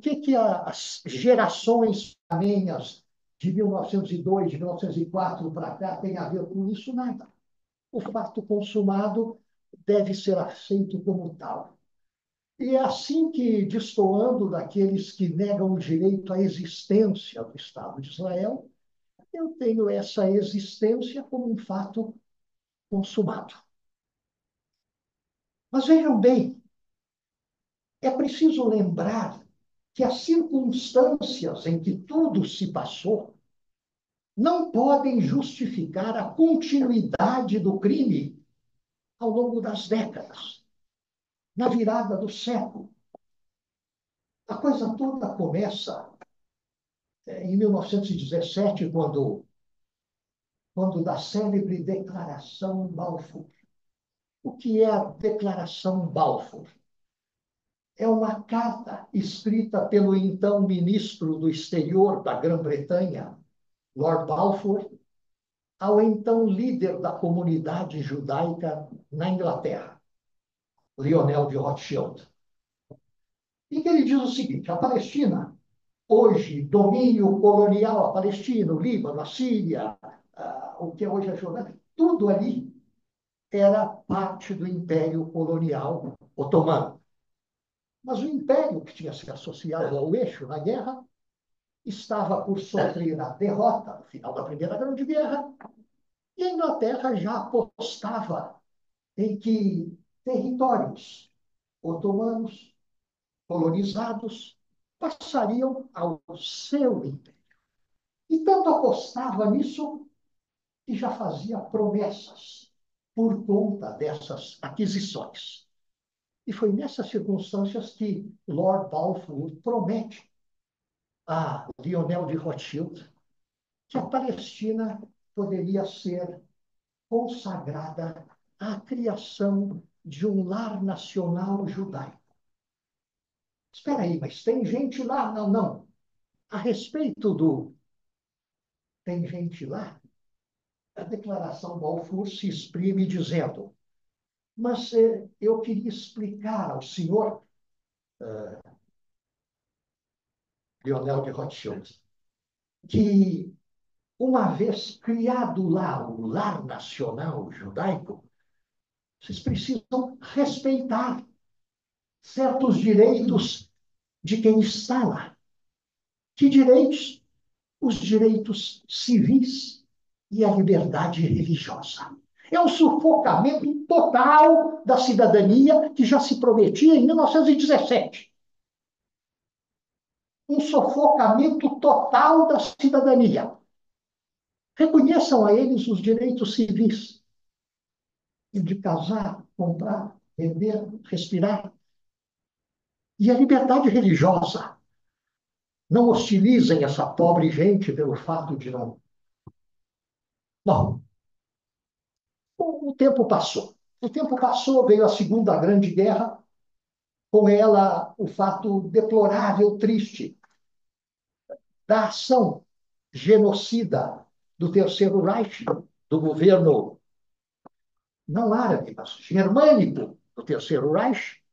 que as gerações minhas de 1902, de 1904 para cá têm a ver com isso? Nada. O fato consumado deve ser aceito como tal. E é assim que, destoando daqueles que negam o direito à existência do Estado de Israel, eu tenho essa existência como um fato consumado. Mas vejam bem, é preciso lembrar que as circunstâncias em que tudo se passou não podem justificar a continuidade do crime ao longo das décadas, na virada do século. A coisa toda começa em 1917, quando da célebre Declaração Balfour. O que é a Declaração Balfour? É uma carta escrita pelo então ministro do Exterior da Grã-Bretanha, Lord Balfour, ao então líder da comunidade judaica na Inglaterra, Lionel de Rothschild. Em que ele diz o seguinte: a Palestina, hoje domínio colonial, a Palestina, o Líbano, a Síria, o que é hoje a Jordânia, tudo ali era parte do Império Colonial Otomano. Mas o Império, que tinha se associado ao eixo na guerra, estava por sofrer a derrota no final da Primeira Grande Guerra, e a Inglaterra já apostava em que territórios otomanos colonizados passariam ao seu império. E tanto apostava nisso que já fazia promessas por conta dessas aquisições. E foi nessas circunstâncias que Lord Balfour promete a Lionel de Rothschild que a Palestina poderia ser consagrada à criação de um lar nacional judaico. Espera aí, mas tem gente lá? Não, não. A respeito do tem gente lá, a declaração Balfour se exprime dizendo: mas eu queria explicar ao senhor, Lionel de Rothschild, que uma vez criado lá o lar nacional judaico, vocês precisam respeitar certos direitos de quem está lá. Que direitos? Os direitos civis e a liberdade religiosa. É um sufocamento total da cidadania que já se prometia em 1917. Um sufocamento total da cidadania. Reconheçam a eles os direitos civis de casar, comprar, vender, respirar. E a liberdade religiosa. Não hostilizem essa pobre gente pelo fato de não. Bom, o tempo passou. O tempo passou, veio a Segunda Grande Guerra, com ela o fato deplorável, triste, da ação genocida do Terceiro Reich, do governo não árabe, mas germânico do Terceiro Reich,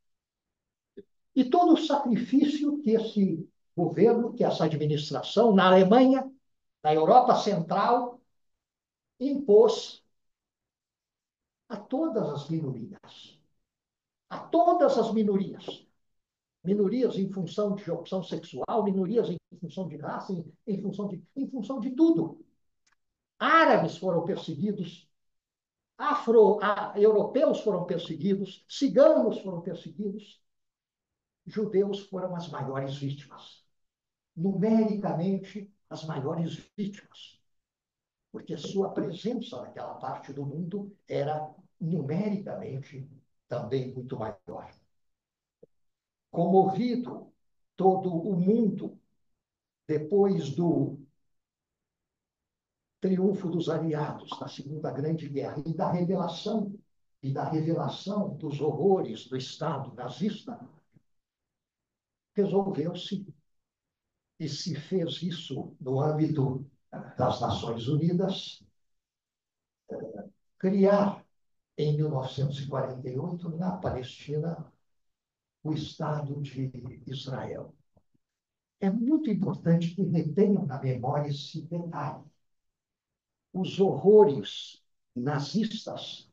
e todo o sacrifício que esse governo, que essa administração na Alemanha, na Europa Central, impôs a todas as minorias. A todas as minorias. Minorias em função de opção sexual, minorias em função de raça, em função de tudo. Árabes foram perseguidos, europeus foram perseguidos, ciganos foram perseguidos, judeus foram as maiores vítimas. Numericamente, as maiores vítimas. Porque sua presença naquela parte do mundo era numericamente também muito maior. Comovido todo o mundo depois do triunfo dos aliados na Segunda Grande Guerra e da revelação dos horrores do Estado nazista, resolveu-se e se fez isso no âmbito das Nações Unidas, criar em 1948 na Palestina o Estado de Israel. É muito importante que retenham na memória esse detalhe. Os horrores nazistas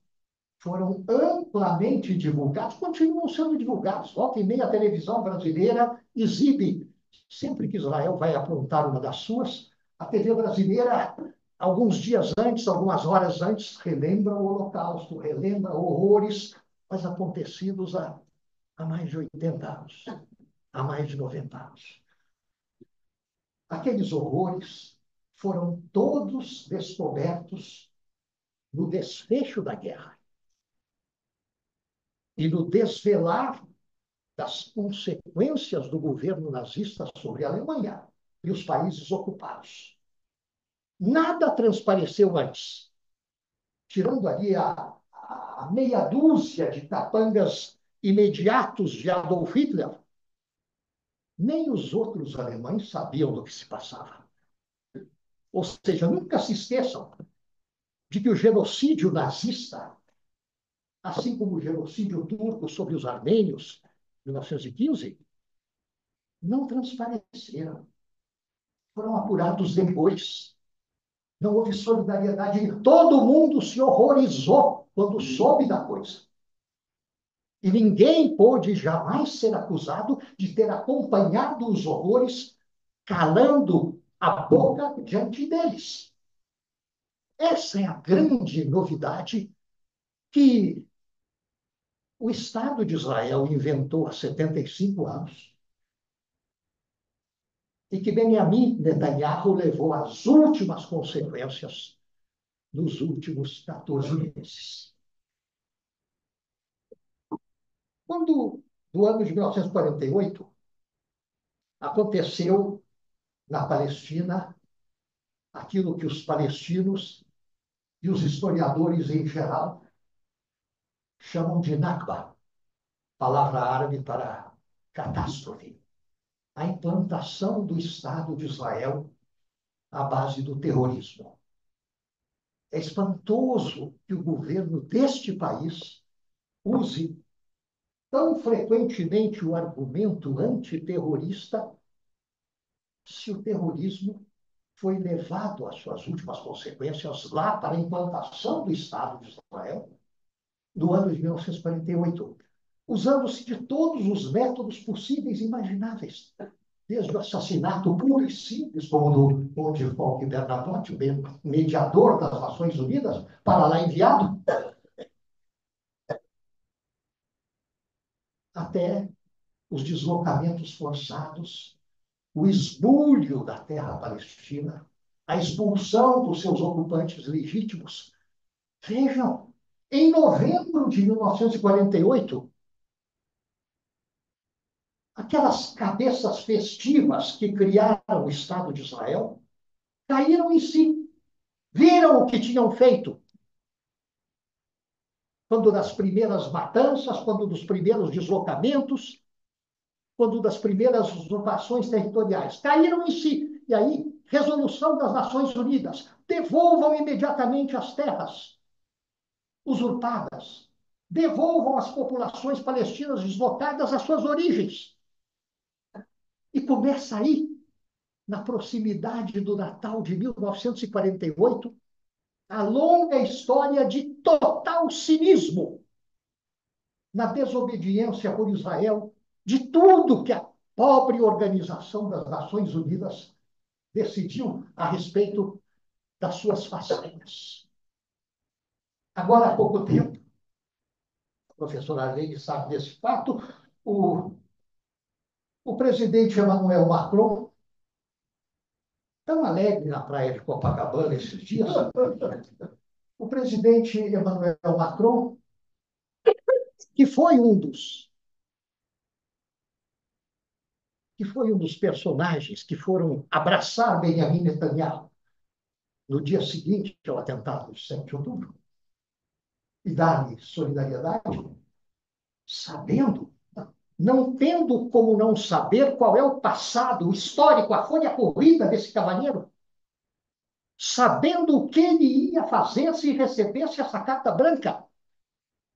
foram amplamente divulgados, continuam sendo divulgados. Volta e meia a televisão brasileira exibe, sempre que Israel vai aprontar uma das suas, a TV brasileira, alguns dias antes, algumas horas antes, relembra o Holocausto, relembra horrores mas acontecidos há mais de 80 anos, há mais de 90 anos. Aqueles horrores foram todos descobertos no desfecho da guerra e no desvelar das consequências do governo nazista sobre a Alemanha e os países ocupados. Nada transpareceu antes, tirando ali a meia dúzia de capangas imediatos de Adolf Hitler. Nem os outros alemães sabiam do que se passava. Ou seja, nunca se esqueçam de que o genocídio nazista, assim como o genocídio turco sobre os armênios, em 1915, não transpareceram. Foram apurados depois. Não houve solidariedade. Todo mundo se horrorizou quando soube da coisa. E ninguém pôde jamais ser acusado de ter acompanhado os horrores calando a boca diante deles. Essa é a grande novidade que o Estado de Israel inventou há 75 anos e que Benjamin Netanyahu levou às últimas consequências nos últimos 14 meses. Quando, no ano de 1948, aconteceu na Palestina aquilo que os palestinos e os historiadores em geral chamam de Nakba, palavra árabe para catástrofe, a implantação do Estado de Israel à base do terrorismo. É espantoso que o governo deste país use tão frequentemente o argumento antiterrorista se o terrorismo foi levado às suas últimas consequências lá para a implantação do Estado de Israel no ano de 1948, usando-se de todos os métodos possíveis e imagináveis, desde o assassinato puro e simples, como do Conde Folke Bernadotte, o mediador das Nações Unidas, para lá enviado, até os deslocamentos forçados, o esbulho da terra palestina, a expulsão dos seus ocupantes legítimos. Vejam, em novembro de 1948, aquelas cabeças festivas que criaram o Estado de Israel caíram em si, viram o que tinham feito. Quando das primeiras matanças, quando dos primeiros deslocamentos, quando das primeiras usurpações territoriais, caíram em si. E aí, resolução das Nações Unidas, devolvam imediatamente as terras usurpadas, devolvam as populações palestinas deslocadas às suas origens. E começa aí, na proximidade do Natal de 1948, a longa história de total cinismo na desobediência por Israel de tudo que a pobre Organização das Nações Unidas decidiu a respeito das suas façanhas. Agora, há pouco tempo, a professora Arlene sabe desse fato, o presidente Emmanuel Macron, tão alegre na praia de Copacabana esses dias, o presidente Emmanuel Macron, que foi um dos personagens que foram abraçar Benjamin Netanyahu no dia seguinte ao atentado de 7 de outubro e dar-lhe solidariedade, sabendo, não tendo como não saber qual é o passado, o histórico, a folha corrida desse cavalheiro, sabendo o que ele ia fazer se recebesse essa carta branca,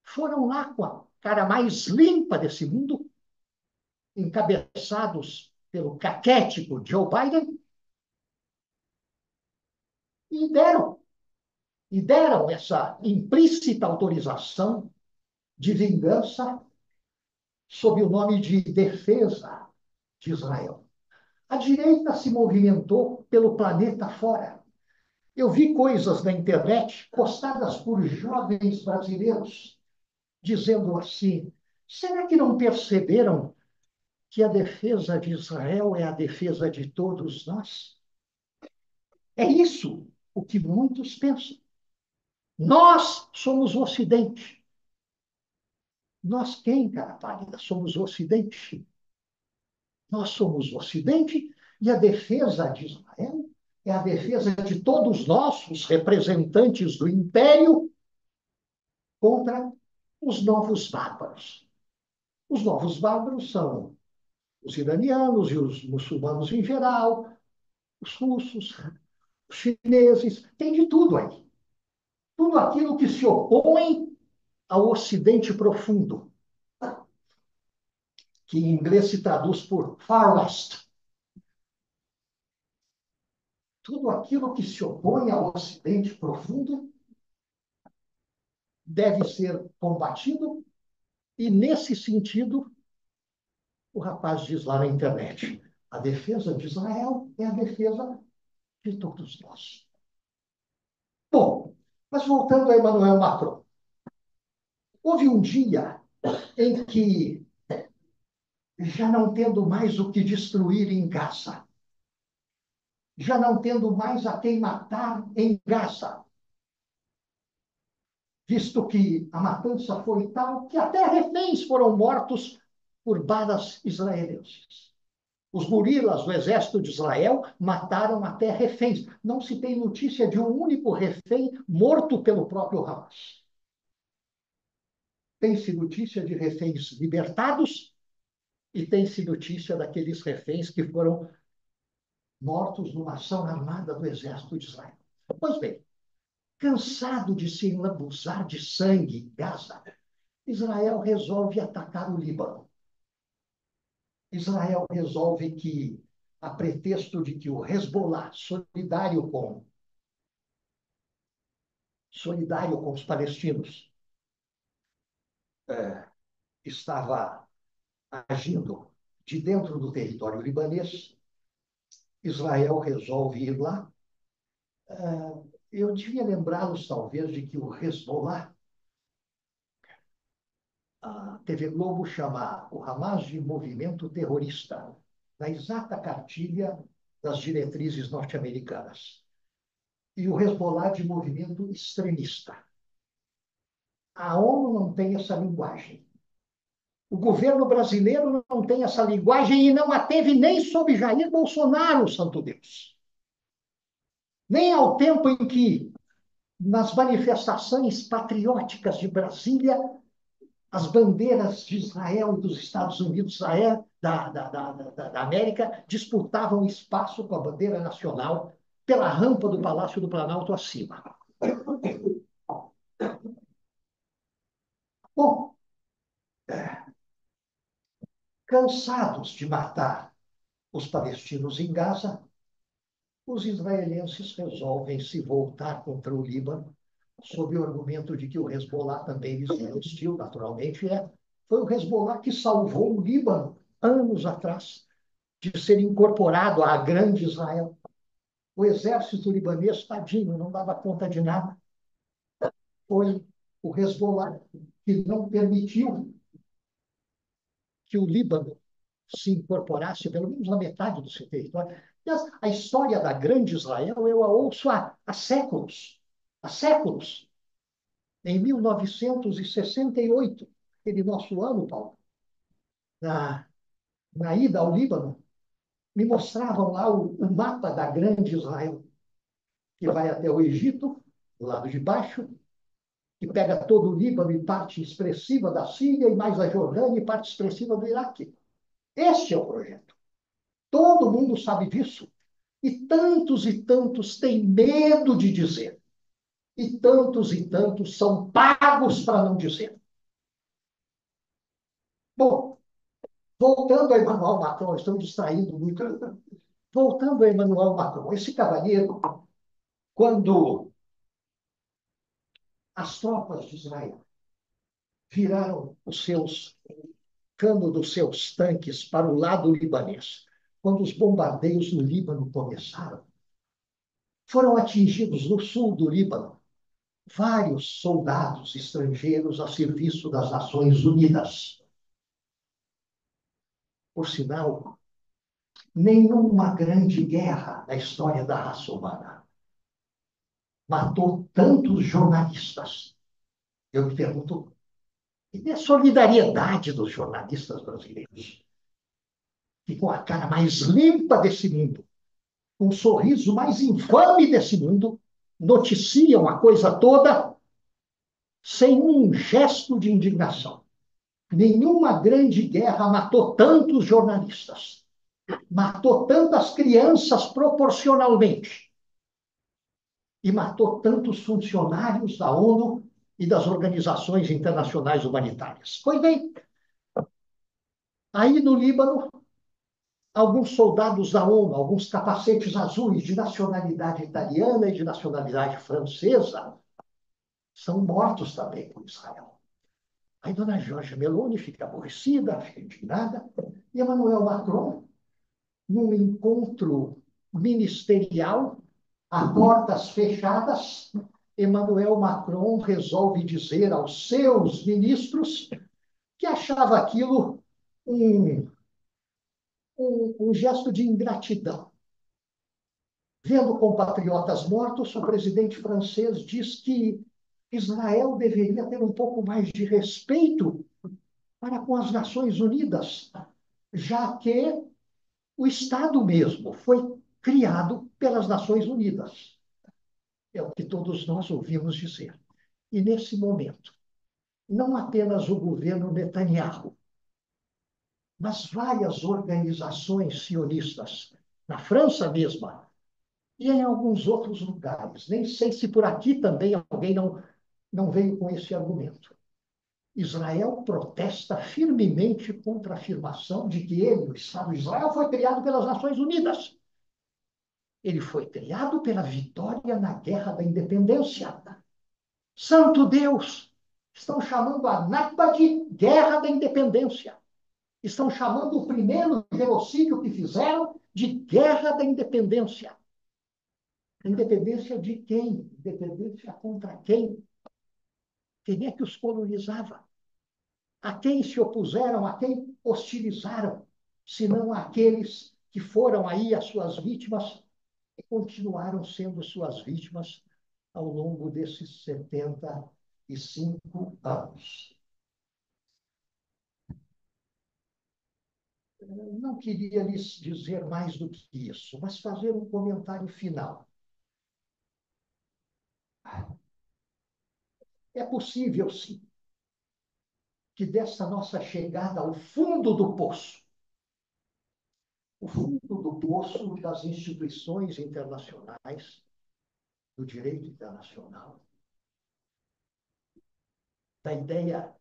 foram lá com a cara mais limpa desse mundo, encabeçados pelo caquético Joe Biden, e deram essa implícita autorização de vingança sob o nome de defesa de Israel. A direita se movimentou pelo planeta fora. Eu vi coisas na internet postadas por jovens brasileiros dizendo assim: será que não perceberam que a defesa de Israel é a defesa de todos nós? É isso o que muitos pensam. Nós somos o Ocidente. Nós quem, cara pálida? Somos o Ocidente. Nós somos o Ocidente e a defesa de Israel é a defesa de todos nós, os representantes do Império, contra os novos bárbaros. Os novos bárbaros são os iranianos e os muçulmanos em geral, os russos, os chineses, tem de tudo aí. Tudo aquilo que se opõe ao Ocidente profundo, que em inglês se traduz por Far West. Tudo aquilo que se opõe ao Ocidente profundo deve ser combatido, e, nesse sentido, o rapaz diz lá na internet: a defesa de Israel é a defesa de todos nós. Bom, mas voltando a Emmanuel Macron, houve um dia em que, já não tendo mais o que destruir em Gaza, já não tendo mais a quem matar em Gaza, visto que a matança foi tal que até reféns foram mortos por balas israelenses. Os gorilas do exército de Israel mataram até reféns. Não se tem notícia de um único refém morto pelo próprio Hamas. Tem-se notícia de reféns libertados e tem-se notícia daqueles reféns que foram mortos numa ação armada do exército de Israel. Pois bem, cansado de se enlambuzar de sangue em Gaza, Israel resolve atacar o Líbano. Israel resolve que, a pretexto de que o Hezbollah, solidário com os palestinos, estava agindo de dentro do território libanês, Israel resolve ir lá. Eu devia lembrá-los, talvez, de que o Hezbollah, a TV Globo chama o Hamas de movimento terrorista, na exata cartilha das diretrizes norte-americanas. E o Hezbollah de movimento extremista. A ONU não tem essa linguagem. O governo brasileiro não tem essa linguagem e não a teve nem sob Jair Bolsonaro, santo Deus. Nem ao tempo em que, nas manifestações patrióticas de Brasília, as bandeiras de Israel e dos Estados Unidos da América disputavam espaço com a bandeira nacional pela rampa do Palácio do Planalto acima. Bom, cansados de matar os palestinos em Gaza, os israelenses resolvem se voltar contra o Líbano, sob o argumento de que o Hezbollah também lhes é hostil, naturalmente é. Foi o Hezbollah que salvou o Líbano, anos atrás, de ser incorporado à grande Israel. O exército libanês, tadinho, não dava conta de nada. Foi o Hezbollah que não permitiu que o Líbano se incorporasse, pelo menos na metade do seu território. A história da grande Israel eu a ouço há séculos. Há séculos. Em 1968, aquele nosso ano, Paulo, na, na ida ao Líbano, me mostravam lá o mapa da grande Israel, que vai até o Egito, do lado de baixo, que pega todo o Líbano e parte expressiva da Síria, e mais a Jordânia e parte expressiva do Iraque. Este é o projeto. Todo mundo sabe disso. E tantos têm medo de dizer. E tantos são pagos para não dizer. Bom, Voltando a Emmanuel Macron, estamos distraindo muito. Voltando a Emmanuel Macron, esse cavalheiro, quando as tropas de Israel viraram os seus cano dos seus tanques para o lado libanês, quando os bombardeios no Líbano começaram, foram atingidos no sul do Líbano vários soldados estrangeiros a serviço das Nações Unidas. Por sinal, nenhuma grande guerra na história da raça humana matou tantos jornalistas. Eu me pergunto, e a solidariedade dos jornalistas brasileiros, que com a cara mais limpa desse mundo, com o sorriso mais infame desse mundo, noticiam a coisa toda sem um gesto de indignação. Nenhuma grande guerra matou tantos jornalistas, matou tantas crianças proporcionalmente, e matou tantos funcionários da ONU e das organizações internacionais humanitárias. Pois bem, aí no Líbano, alguns soldados da ONU, alguns capacetes azuis de nacionalidade italiana e de nacionalidade francesa, são mortos também por Israel. Aí dona Giorgia Meloni fica aborrecida, fica indignada, e Emmanuel Macron, num encontro ministerial, a portas fechadas, Emmanuel Macron resolve dizer aos seus ministros que achava aquilo um, um gesto de ingratidão. Vendo compatriotas mortos, o presidente francês diz que Israel deveria ter um pouco mais de respeito para com as Nações Unidas, já que o Estado mesmo foi criado pelas Nações Unidas. É o que todos nós ouvimos dizer. E nesse momento, não apenas o governo Netanyahu, mas várias organizações sionistas, na França mesma, e em alguns outros lugares. Nem sei se por aqui também alguém não veio com esse argumento. Israel protesta firmemente contra a afirmação de que ele, o Estado de Israel, foi criado pelas Nações Unidas. Ele foi criado pela vitória na Guerra da Independência. Santo Deus! Estão chamando a Nakba de Guerra da Independência. Estão chamando o primeiro genocídio que fizeram de Guerra da Independência. Independência de quem? Independência contra quem? Quem é que os colonizava? A quem se opuseram? A quem hostilizaram? Senão aqueles que foram aí as suas vítimas e continuaram sendo suas vítimas ao longo desses 75 anos. Eu não queria lhes dizer mais do que isso, mas fazer um comentário final. É possível, sim, que dessa nossa chegada ao fundo do poço, o fundo do poço das instituições internacionais, do direito internacional, da ideia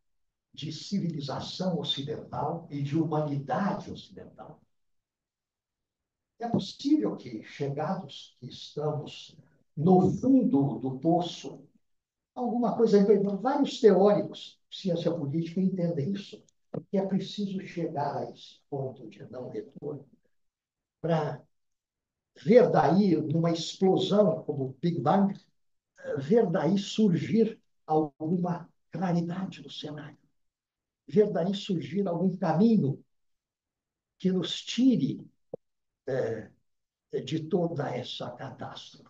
de civilização ocidental e de humanidade ocidental. É possível que, chegados que estamos no fundo do poço, alguma coisa, vários teóricos de ciência política entendem isso, que é preciso chegar a esse ponto de não retorno para ver daí, numa explosão como o Big Bang, ver daí surgir alguma claridade no cenário, ver daí surgir algum caminho que nos tire de toda essa catástrofe.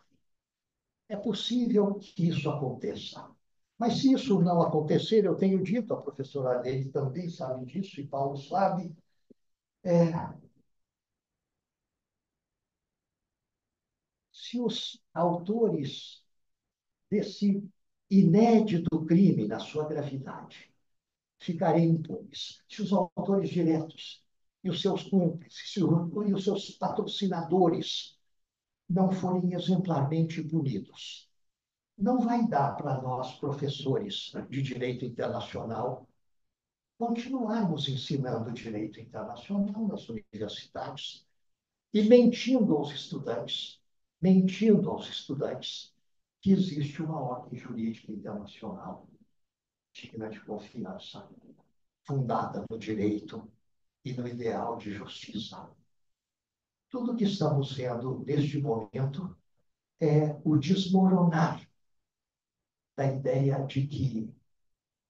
É possível que isso aconteça. Mas se isso não acontecer, eu tenho dito, a professora Adele também sabe disso, e Paulo sabe, se os autores desse inédito crime na sua gravidade ficarem impunes, se os autores diretos e os seus cúmplices e os seus patrocinadores não forem exemplarmente punidos, não vai dar para nós, professores de direito internacional, continuarmos ensinando direito internacional nas universidades e mentindo aos estudantes que existe uma ordem jurídica internacional digna de confiança, fundada no direito e no ideal de justiça. Tudo o que estamos vendo neste momento é o desmoronar da ideia de que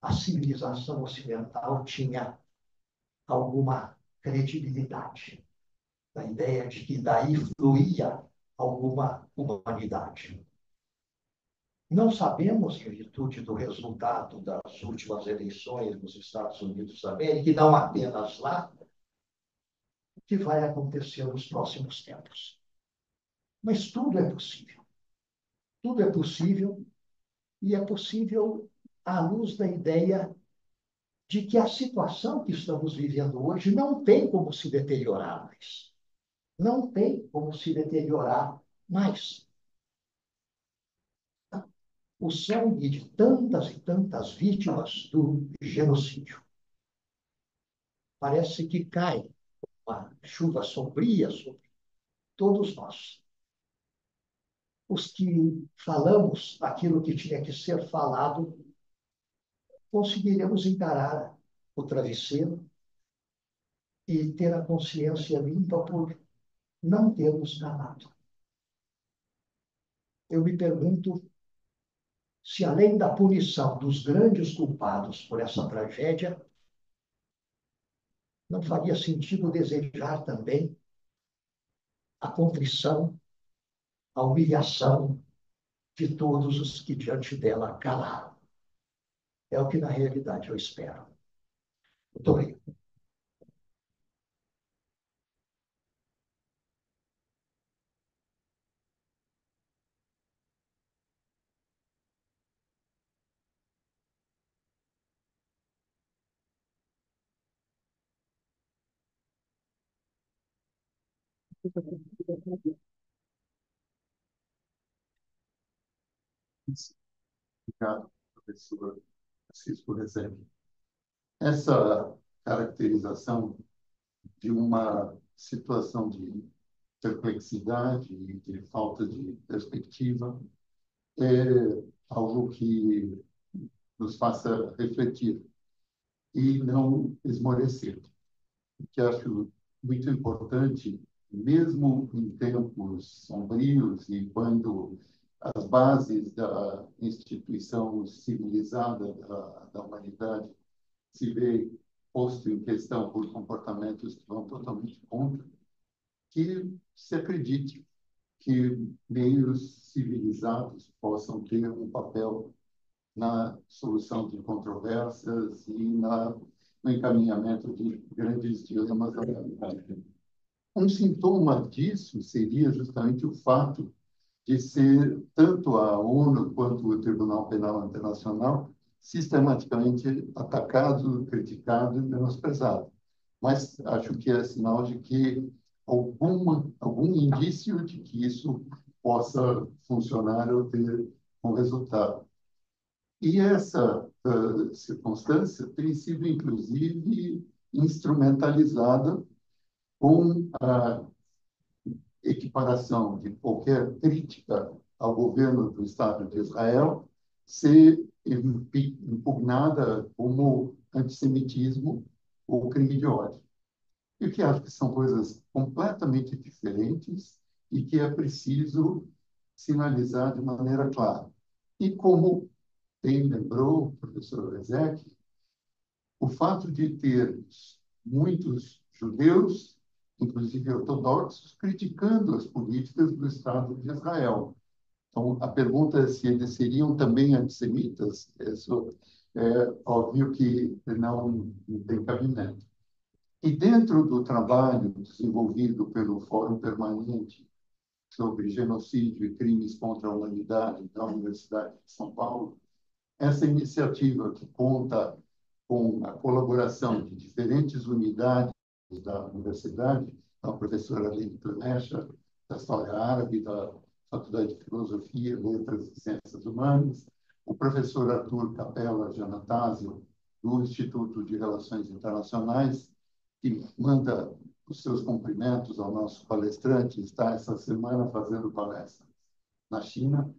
a civilização ocidental tinha alguma credibilidade, da ideia de que daí fluía alguma humanidade. Não sabemos, em virtude do resultado das últimas eleições nos Estados Unidos da América, e não apenas lá, o que vai acontecer nos próximos tempos. Mas tudo é possível. Tudo é possível, e é possível à luz da ideia de que a situação que estamos vivendo hoje não tem como se deteriorar mais. Não tem como se deteriorar mais. O sangue de tantas e tantas vítimas do genocídio parece que cai uma chuva sombria sobre todos nós. Os que falamos aquilo que tinha que ser falado, conseguiremos encarar o travesseiro e ter a consciência limpa por não termos calado. Eu me pergunto se, além da punição dos grandes culpados por essa tragédia, não faria sentido desejar também a contrição, a humilhação de todos os que diante dela calaram. É o que, na realidade, eu espero. Muito obrigado. Obrigado, professor Assis, por exemplo. Essa caracterização de uma situação de perplexidade e de falta de perspectiva é algo que nos faça refletir e não esmorecer. O que acho muito importante, mesmo em tempos sombrios e quando as bases da instituição civilizada da humanidade se vê posto em questão por comportamentos que vão totalmente contra, que se acredite que meios civilizados possam ter um papel na solução de controvérsias e no encaminhamento de grandes dilemas da humanidade. Um sintoma disso seria justamente o fato de ser tanto a ONU quanto o Tribunal Penal Internacional sistematicamente atacado, criticado e menosprezado. Mas acho que é sinal de que algum indício de que isso possa funcionar ou ter um resultado. E essa circunstância tem sido, inclusive, instrumentalizada com a equiparação de qualquer crítica ao governo do Estado de Israel ser impugnada como antissemitismo ou crime de ódio. E o que acho que são coisas completamente diferentes e que é preciso sinalizar de maneira clara. E como bem lembrou o professor Rezec, o fato de ter muitos judeus, inclusive ortodoxos, criticando as políticas do Estado de Israel. Então, a pergunta é se eles seriam também antissemitas. Isso é óbvio que não tem cabimento. E dentro do trabalho desenvolvido pelo Fórum Permanente sobre Genocídio e Crimes contra a Humanidade da Universidade de São Paulo, essa iniciativa que conta com a colaboração de diferentes unidades da universidade, a professora Aline Planecha, da História Árabe, da Faculdade de Filosofia, Letras e Ciências Humanas, o professor Arthur Capella de Anastácio, do Instituto de Relações Internacionais, que manda os seus cumprimentos ao nosso palestrante, está essa semana fazendo palestra na China.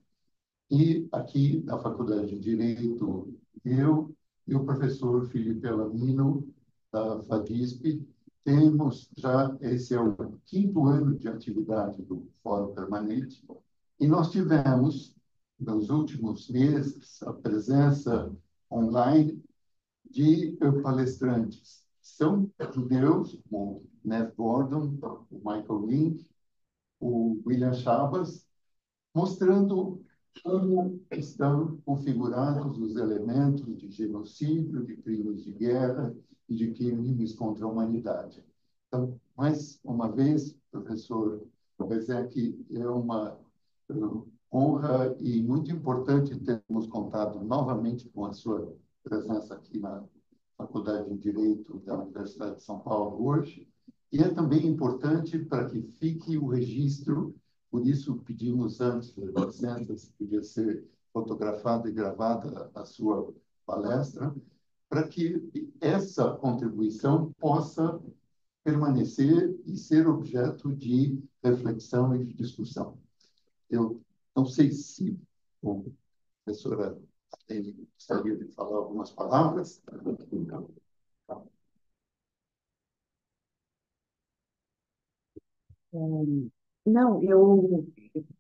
E aqui na Faculdade de Direito, eu e o professor Felipe Alamino, da FADISP, temos já, esse é o quinto ano de atividade do Fórum Permanente, e nós tivemos, nos últimos meses, a presença online de palestrantes. São judeus, como o Nev Gordon, o Michael Link, o William Chabas, mostrando como estão configurados os elementos de genocídio, de crimes de guerra e de crimes contra a humanidade. Então, mais uma vez, professor Bezek, é uma honra e muito importante termos contado novamente com a sua presença aqui na Faculdade de Direito da Universidade de São Paulo hoje. E é também importante para que fique o registro. Por isso, pedimos antes da licença, se podia ser fotografada e gravada a sua palestra, para que essa contribuição possa permanecer e ser objeto de reflexão e de discussão. Eu não sei se a professora gostaria de falar algumas palavras. Não,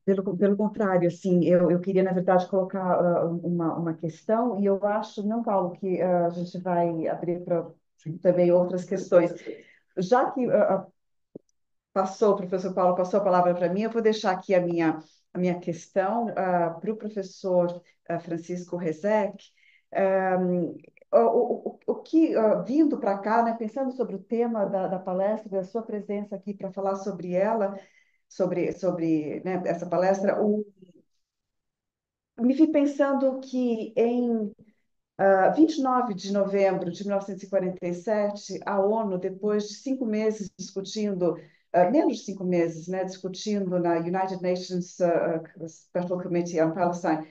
pelo contrário, assim, eu queria, na verdade, colocar uma questão, e eu acho, não, Paulo, que a gente vai abrir para também outras questões. Já que o professor Paulo passou a palavra para mim, eu vou deixar aqui a minha questão para o professor Francisco Rezec. O que, vindo para cá, né, pensando sobre o tema da palestra, da sua presença aqui para falar sobre ela, sobre né, essa palestra, me vi pensando que em 29 de novembro de 1947, a ONU, depois de 5 meses discutindo, menos de 5 meses, né, discutindo na United Nations Special Committee on Palestine,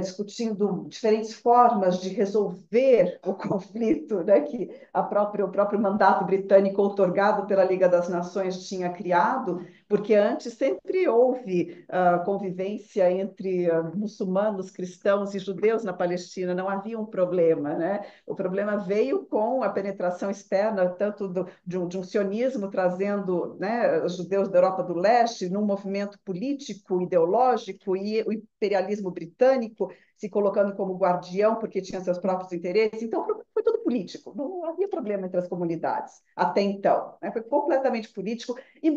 discutindo diferentes formas de resolver o conflito, né, que o próprio mandato britânico outorgado pela Liga das Nações tinha criado, porque antes sempre houve convivência entre muçulmanos, cristãos e judeus na Palestina, não havia um problema, né? O problema veio com a penetração externa, tanto de um sionismo trazendo, né, os judeus da Europa do Leste num movimento político, ideológico, e o imperialismo britânico se colocando como guardião porque tinha seus próprios interesses. Então, foi tudo político, não havia problema entre as comunidades até então, né? Foi completamente político e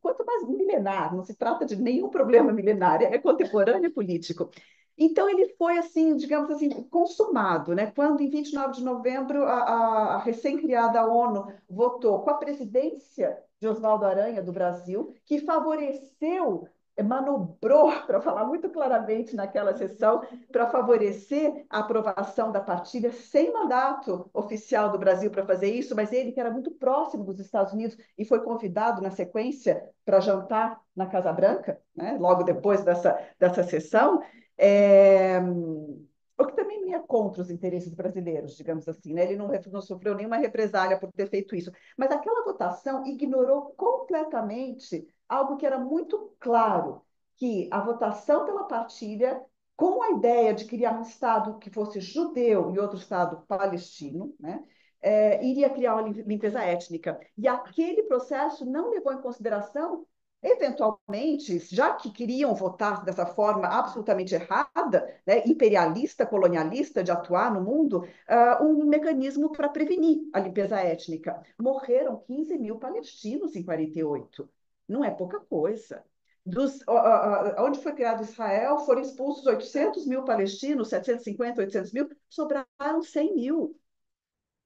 quanto mais milenar, não se trata de nenhum problema milenar, é contemporâneo e político. Então, ele foi, assim, digamos assim, consumado, né? Quando, em 29 de novembro, a recém-criada ONU votou com a presidência de Oswaldo Aranha, do Brasil, que favoreceu, manobrou, para falar muito claramente naquela sessão, para favorecer a aprovação da partilha, sem mandato oficial do Brasil para fazer isso, mas ele, que era muito próximo dos Estados Unidos e foi convidado na sequência para jantar na Casa Branca, né, logo depois dessa sessão, o que também ia contra os interesses brasileiros, digamos assim, né? Ele não sofreu nenhuma represália por ter feito isso. Mas aquela votação ignorou completamente algo que era muito claro, que a votação pela partilha, com a ideia de criar um Estado que fosse judeu e outro Estado palestino, né? Iria criar uma limpeza étnica. E aquele processo não levou em consideração, eventualmente, já que queriam votar dessa forma absolutamente errada, né, imperialista, colonialista, de atuar no mundo, um mecanismo para prevenir a limpeza étnica. Morreram 15 mil palestinos em 48. Não é pouca coisa. Onde foi criado Israel, foram expulsos 800 mil palestinos, 750, 800 mil, sobraram 100 mil.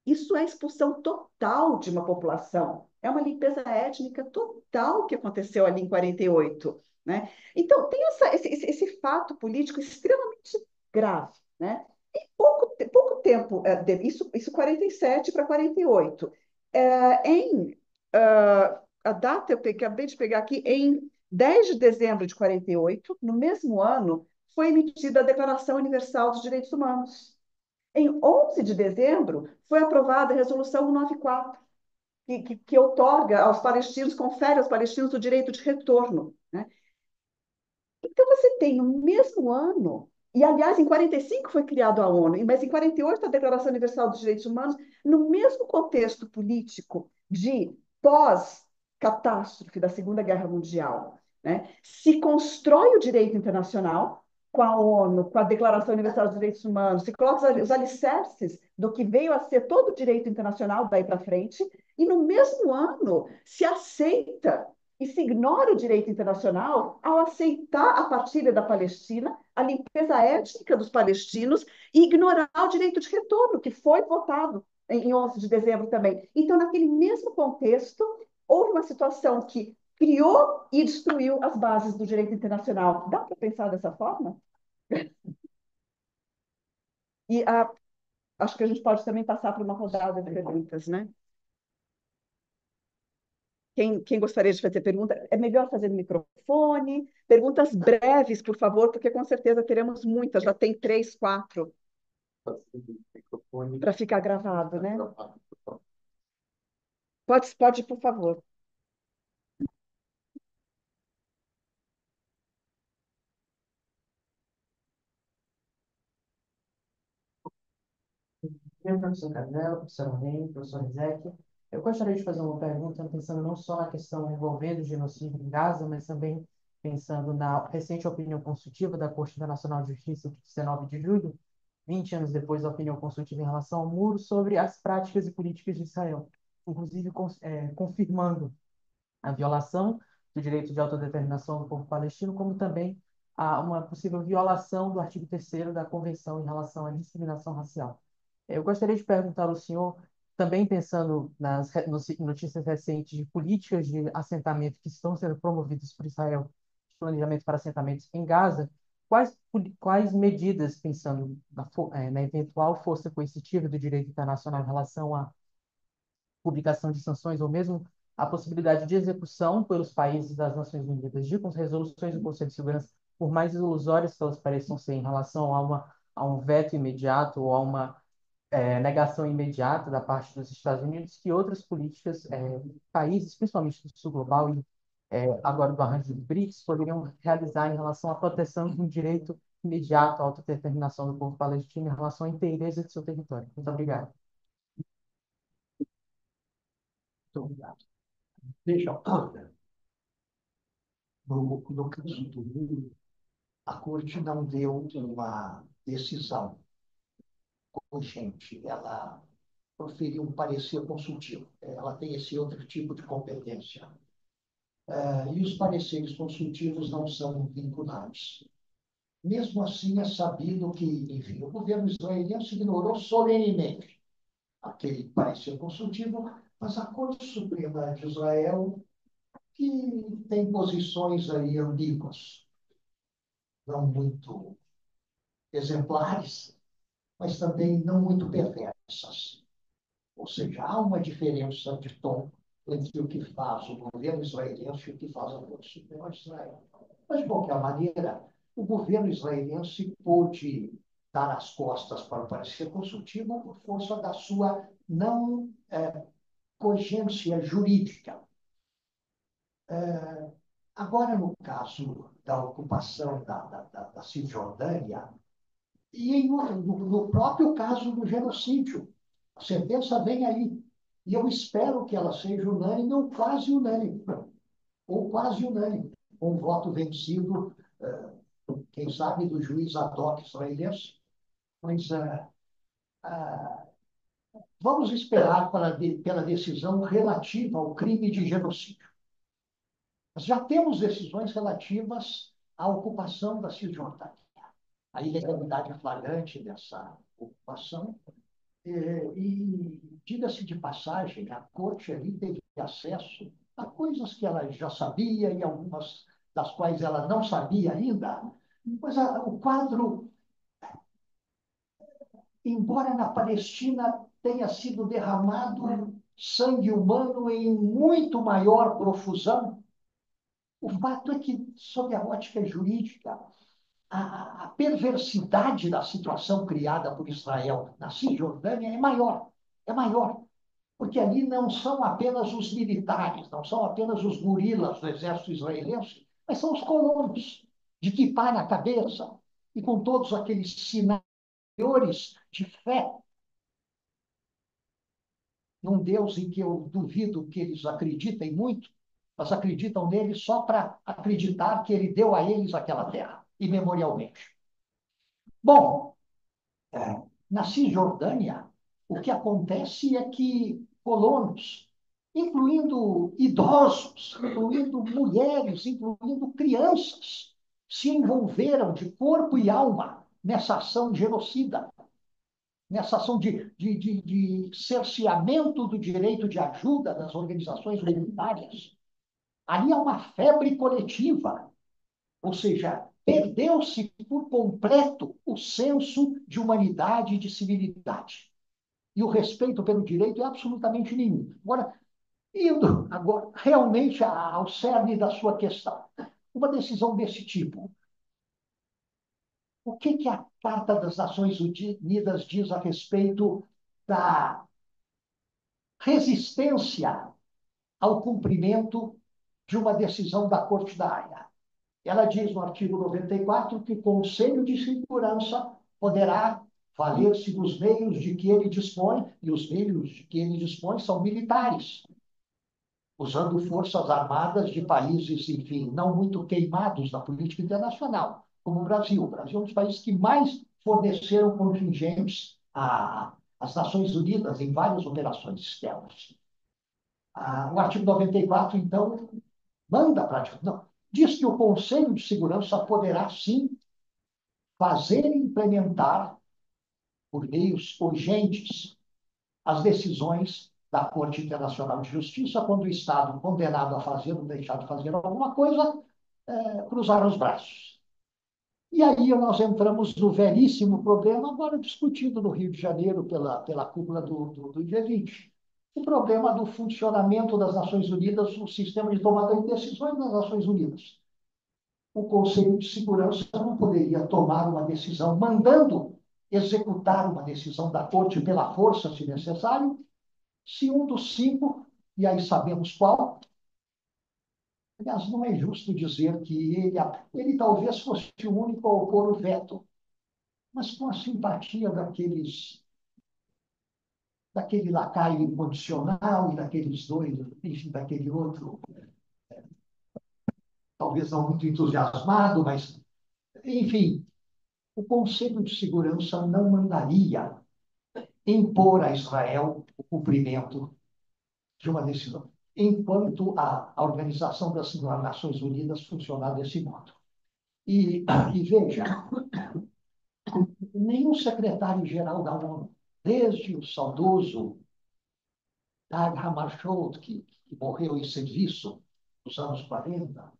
Isso é expulsão total de uma população. É uma limpeza étnica total que aconteceu ali em 48. Né? Então, tem esse fato político extremamente grave. Né? E pouco tempo, isso 47 para 48. A data, eu acabei de pegar aqui, em 10 de dezembro de 48, no mesmo ano, foi emitida a Declaração Universal dos Direitos Humanos. Em 11 de dezembro, foi aprovada a Resolução 194, que outorga aos palestinos, confere aos palestinos o direito de retorno, né? Então, você tem no mesmo ano, e aliás, em 45 foi criado a ONU, mas em 48 a Declaração Universal dos Direitos Humanos, no mesmo contexto político de pós-catástrofe da Segunda Guerra Mundial, né, se constrói o direito internacional com a ONU, com a Declaração Universal dos Direitos Humanos, se coloca os alicerces do que veio a ser todo o direito internacional daí para frente, e no mesmo ano se aceita e se ignora o direito internacional ao aceitar a partilha da Palestina, a limpeza étnica dos palestinos e ignorar o direito de retorno, que foi votado em 11 de dezembro também. Então, naquele mesmo contexto, houve uma situação que criou e destruiu as bases do direito internacional. Dá para pensar dessa forma? E acho que a gente pode também passar por uma rodada de perguntas, né? Quem gostaria de fazer pergunta, é melhor fazer no microfone. Perguntas breves, por favor, porque com certeza teremos muitas. Já tem 3, 4 para ficar gravado, né? Pode, por favor. Meu professor Carmelo, professor Arlene, professor Rizek, eu gostaria de fazer uma pergunta pensando não só na questão envolvendo o genocídio em Gaza, mas também pensando na recente opinião consultiva da Corte Internacional de Justiça de 19 de julho, 20 anos depois da opinião consultiva em relação ao muro, sobre as práticas e políticas de Israel, inclusive confirmando a violação do direito de autodeterminação do povo palestino, como também uma possível violação do artigo 3º da Convenção em relação à discriminação racial. Eu gostaria de perguntar ao senhor, também pensando nas notícias recentes de políticas de assentamento que estão sendo promovidas por Israel, de planejamento para assentamentos em Gaza, quais medidas, pensando na eventual força coercitiva do direito internacional em relação à publicação de sanções ou mesmo a possibilidade de execução pelos países das Nações Unidas de resoluções do Conselho de Segurança, por mais ilusórias que elas pareçam ser em relação a um veto imediato ou a uma negação imediata da parte dos Estados Unidos, que outras políticas, países, principalmente do sul global e agora do arranjo do BRICS, poderiam realizar em relação à proteção de um direito imediato à autodeterminação do povo palestino em relação à inteireza de seu território. Muito obrigado. Muito obrigado. Veja, no caso do muro, a Corte não deu uma decisão cogente, ela proferiu um parecer consultivo. Ela tem esse outro tipo de competência. E os pareceres consultivos não são vinculantes. Mesmo assim, é sabido que, enfim, o governo israelense ignorou solenemente aquele parecer consultivo, mas a Corte Suprema de Israel, que tem posições aí ambíguas, não muito exemplares, mas também não muito perversas. Ou seja, há uma diferença de tom entre o que faz o governo israelense e o que faz a Corte Suprema de Israel. Mas, de qualquer maneira, o governo israelense pôde dar as costas para o parecer consultivo por força da sua não cogência jurídica. Agora, no caso da ocupação da Cisjordânia, e no próprio caso do genocídio, a sentença vem aí. E eu espero que ela seja unânime ou quase unânime, com um voto vencido, quem sabe, do juiz ad hoc israelense. Mas vamos esperar pela decisão relativa ao crime de genocídio. Nós já temos decisões relativas à ocupação da Cisjordânia, a ilegalidade flagrante dessa ocupação. E diga-se de passagem, a Corte ali teve acesso a coisas que ela já sabia e algumas das quais ela não sabia ainda. Mas o quadro, embora na Palestina tenha sido derramado sangue humano em muito maior profusão, o fato é que, sob a ótica jurídica, a perversidade da situação criada por Israel na Cisjordânia é maior. É maior. Porque ali não são apenas os militares, não são apenas os gorilas do exército israelense, mas são os colonos, de kippah na cabeça, e com todos aqueles sinais de fé num Deus em que eu duvido que eles acreditem muito, mas acreditam nele só para acreditar que ele deu a eles aquela terra, imemorialmente. Bom, na Cisjordânia, o que acontece é que colonos, incluindo idosos, incluindo mulheres, incluindo crianças, se envolveram de corpo e alma nessa ação genocida, nessa ação de cerceamento do direito de ajuda das organizações humanitárias. Ali há uma febre coletiva, ou seja, perdeu-se por completo o senso de humanidade e de civilidade. E o respeito pelo direito é absolutamente nenhum. Agora, indo agora realmente ao cerne da sua questão, uma decisão desse tipo, o que a Carta das Nações Unidas diz a respeito da resistência ao cumprimento de uma decisão da Corte da Haia? Ela diz no artigo 94 que o Conselho de Segurança poderá valer-se dos meios de que ele dispõe, e os meios de que ele dispõe são militares, usando forças armadas de países, enfim, não muito queimados na política internacional, como o Brasil. O Brasil é um dos países que mais forneceram contingentes às Nações Unidas em várias operações externas. O artigo 94, então, manda para... Não, diz que o Conselho de Segurança poderá, sim, fazer e implementar, por meios urgentes, as decisões da Corte Internacional de Justiça, quando o Estado condenado a fazer ou deixar de fazer alguma coisa, cruzar os braços. E aí nós entramos no velhíssimo problema, agora discutido no Rio de Janeiro pela cúpula do G20, o problema do funcionamento das Nações Unidas, o sistema de tomada de decisões das Nações Unidas. O Conselho de Segurança não poderia tomar uma decisão mandando executar uma decisão da Corte pela força, se necessário, se um dos cinco, e aí sabemos qual, aliás, não é justo dizer que ele talvez fosse o único a opor o veto, mas com a simpatia daquele lacaio incondicional e daqueles dois, enfim, daquele outro, talvez não muito entusiasmado, mas, enfim, o Conselho de Segurança não mandaria impor a Israel o cumprimento de uma decisão, enquanto a Organização das Nações Unidas funcionar desse modo. E veja, nenhum secretário-geral da ONU, desde o saudoso Dag Hammarskjöld, que morreu em serviço nos anos 40,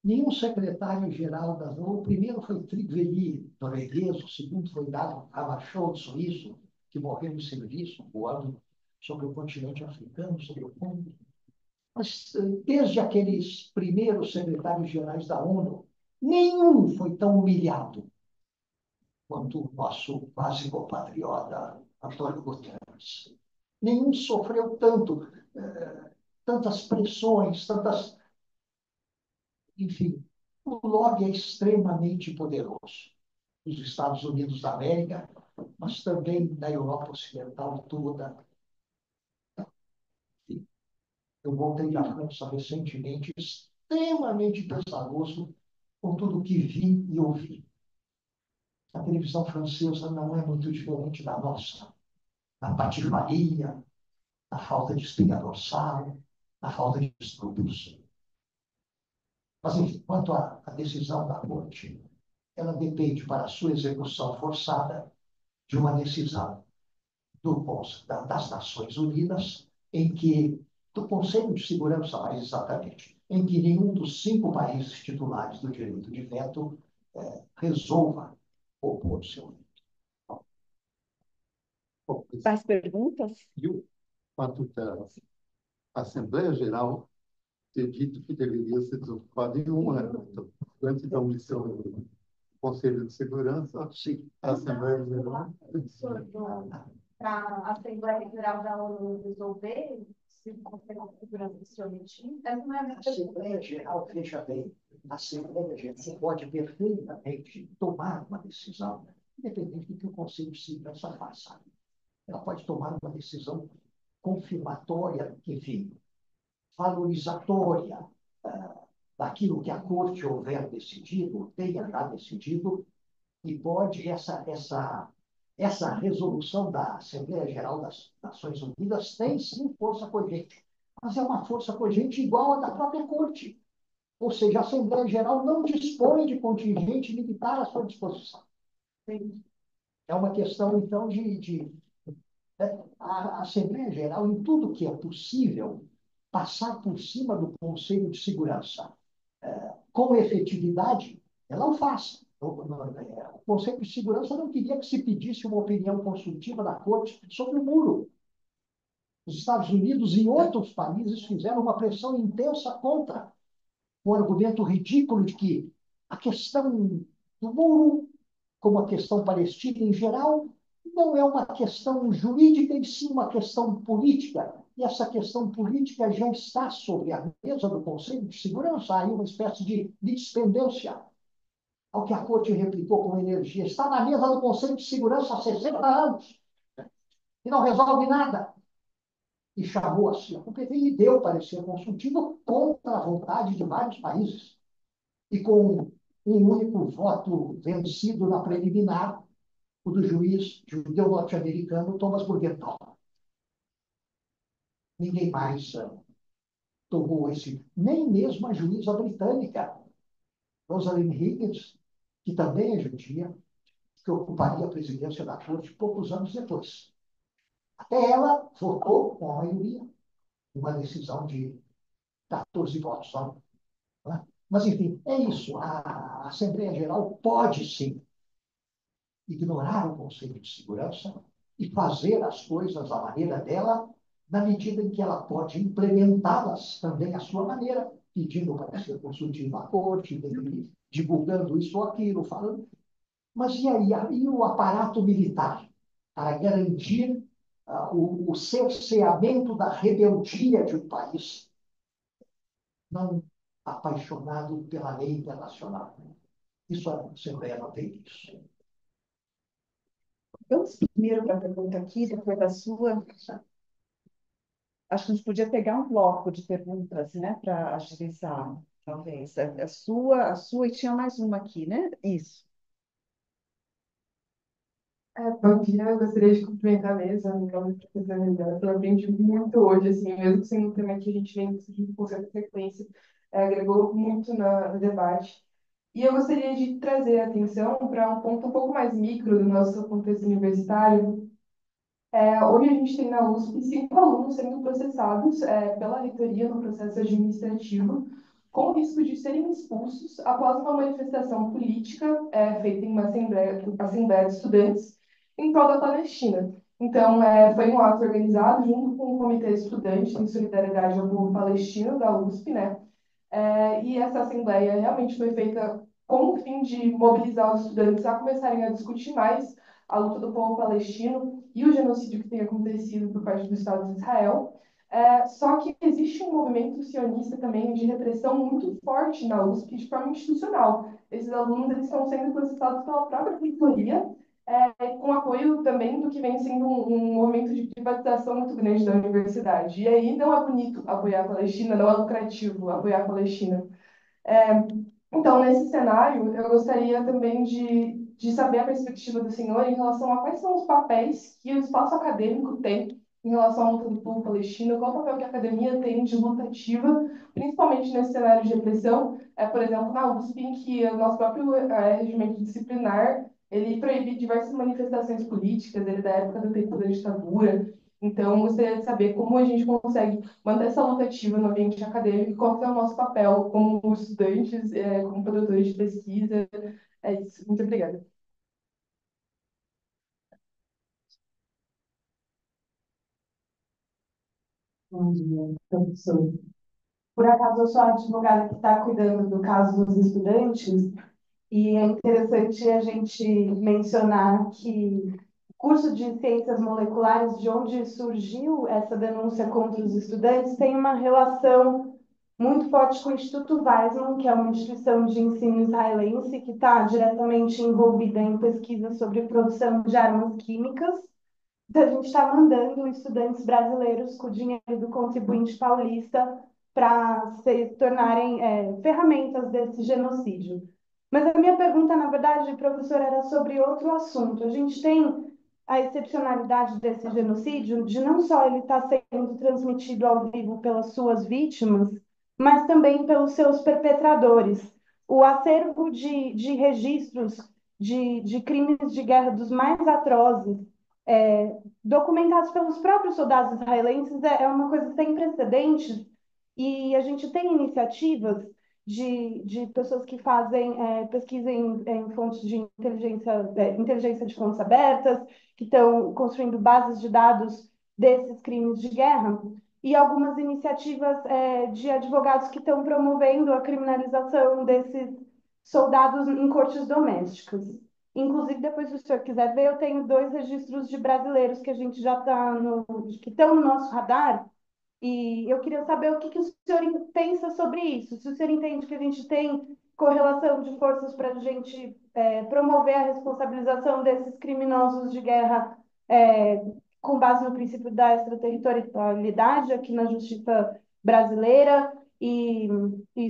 nenhum secretário-geral da ONU, o primeiro foi Trygve Lie, norueguês, o segundo foi Dag Hammarskjöld, suíço, que morreu em serviço, voando sobre o continente africano, sobre o Congo. Mas, desde aqueles primeiros secretários-gerais da ONU, nenhum foi tão humilhado quanto o nosso quase compatriota Antônio Guterres. Nenhum sofreu tantas pressões, tantas... Enfim, o lobby é extremamente poderoso. Nos Estados Unidos da América, mas também na Europa Ocidental toda. Eu voltei da França recentemente, extremamente pesaroso com tudo o que vi e ouvi. A televisão francesa não é muito diferente da nossa. Na patifaria, na falta de espinha dorsal, na falta de estudos. Mas, enfim, quanto à decisão da Corte, ela depende para a sua execução forçada de uma decisão das Nações Unidas, do Conselho de Segurança, mais exatamente, em que nenhum dos 5 países titulares do direito de veto resolva opor seu veto. Mais perguntas? E o fato da Assembleia Geral ter dito que deveria ser desocupada em um ano, então, antes da omissão. Conselho de Segurança, Sim. a Assembleia Geral. Para a Assembleia Geral da ONU resolver se o Conselho de Segurança se omitir, essa não é a minha A pergunta. Assembleia Geral, veja bem, a Assembleia Geral pode perfeitamente tomar uma decisão, independente do que o Conselho de Segurança faça. Ela pode tomar uma decisão confirmatória, enfim, valorizatória daquilo que a Corte houver decidido, tenha já decidido, e pode essa resolução da Assembleia Geral das Nações Unidas tem sim força cogente, mas é uma força cogente igual à da própria Corte. Ou seja, a Assembleia Geral não dispõe de contingente militar à sua disposição. É uma questão, então, a Assembleia Geral, em tudo que é possível, passar por cima do Conselho de Segurança com efetividade, ela o faz. O Conselho de Segurança não queria que se pedisse uma opinião consultiva da Corte sobre o muro. Os Estados Unidos e outros países fizeram uma pressão intensa contra, com o argumento ridículo de que a questão do muro, como a questão palestina em geral, não é uma questão jurídica, e sim uma questão política. E essa questão política já está sobre a mesa do Conselho de Segurança. Há aí uma espécie de dispendência. Ao que a Corte replicou com energia. Está na mesa do Conselho de Segurança há 60 anos e não resolve nada. E chamou assim a CPT e deu parecer consultivo contra a vontade de vários países. E com um único voto vencido na preliminar, o do juiz judeu norte-americano Thomas Morgenthau. Ninguém mais tomou esse, nem mesmo a juíza britânica, Rosalind Higgins, que também é judia, que ocuparia a presidência da Corte poucos anos depois. Até ela votou com a maioria, uma decisão de 14 votos. Né? Mas, enfim, é isso. A Assembleia Geral pode, sim, ignorar o Conselho de Segurança e fazer as coisas à maneira dela, na medida em que ela pode implementá-las também à sua maneira, pedindo para ser consultivo à Corte, divulgando isso ou aquilo, falando. Mas e aí? E o aparato militar para garantir o cerceamento da rebeldia de um país não apaixonado pela lei internacional? Isso a Assembleia não tem isso. Vamos primeiro para a pergunta aqui, depois da sua. Acho que a gente podia pegar um bloco de perguntas, né, para agilizar, talvez. A sua e tinha mais uma aqui, né? Isso. Bom dia, eu gostaria de cumprimentar a mesa, meu nome é professora Regiane. Eu aprendi muito hoje, assim, mesmo sendo um tema que a gente vem discutindo com certa frequência, agregou muito no debate. E eu gostaria de trazer a atenção para um ponto um pouco mais micro do nosso contexto universitário. Hoje a gente tem na USP 5 alunos sendo processados pela reitoria no processo administrativo, com o risco de serem expulsos após uma manifestação política feita em uma assembleia de estudantes em prol da Palestina. Então, foi um ato organizado junto com o Comitê Estudante em solidariedade ao povo palestino da USP, né? E essa assembleia realmente foi feita com o fim de mobilizar os estudantes a começarem a discutir mais a luta do povo palestino e o genocídio que tem acontecido por parte do Estado de Israel. Só que existe um movimento sionista também de repressão muito forte na USP de forma institucional. Esses alunos eles estão sendo processados pela própria reitoria, com apoio também do que vem sendo um movimento de privatização muito grande da universidade. E aí não é bonito apoiar a Palestina, não é lucrativo apoiar a Palestina. Então, nesse cenário, eu gostaria também de saber a perspectiva do senhor em relação a quais são os papéis que o espaço acadêmico tem em relação à luta do povo palestino, qual o papel que a academia tem de luta ativa, principalmente nesse cenário de repressão, por exemplo, na USP, em que o nosso próprio regimento disciplinar ele proíbe diversas manifestações políticas, ele é da época do tempo da ditadura. Então, gostaria de saber como a gente consegue manter essa luta ativa no ambiente acadêmico, qual que é o nosso papel como estudantes, como produtores de pesquisa. É isso. Muito obrigada. Bom dia, professor. Por acaso, eu sou a advogada que está cuidando do caso dos estudantes, E é interessante a gente mencionar que o curso de ciências moleculares, de onde surgiu essa denúncia contra os estudantes, tem uma relação muito forte com o Instituto Weizmann, que é uma instituição de ensino israelense que está diretamente envolvida em pesquisa sobre produção de armas químicas. Então, a gente está mandando estudantes brasileiros com o dinheiro do contribuinte paulista para se tornarem ferramentas desse genocídio. Mas a minha pergunta, na verdade, professor, era sobre outro assunto. A gente tem a excepcionalidade desse genocídio, de não só ele estar sendo transmitido ao vivo pelas suas vítimas, mas também pelos seus perpetradores. O acervo de registros de crimes de guerra dos mais atrozes, documentados pelos próprios soldados israelenses, é uma coisa sem precedentes, e a gente tem iniciativas de pessoas que fazem pesquisa em fontes de inteligência, inteligência de fontes abertas, que estão construindo bases de dados desses crimes de guerra, e algumas iniciativas de advogados que estão promovendo a criminalização desses soldados em cortes domésticas. Inclusive, depois, se o senhor quiser ver, eu tenho dois registros de brasileiros que a gente já está que estão no nosso radar, e eu queria saber o que que o senhor pensa sobre isso. Se o senhor entende que a gente tem correlação de forças para a gente promover a responsabilização desses criminosos de guerra é, com base no princípio da extraterritorialidade aqui na justiça brasileira, e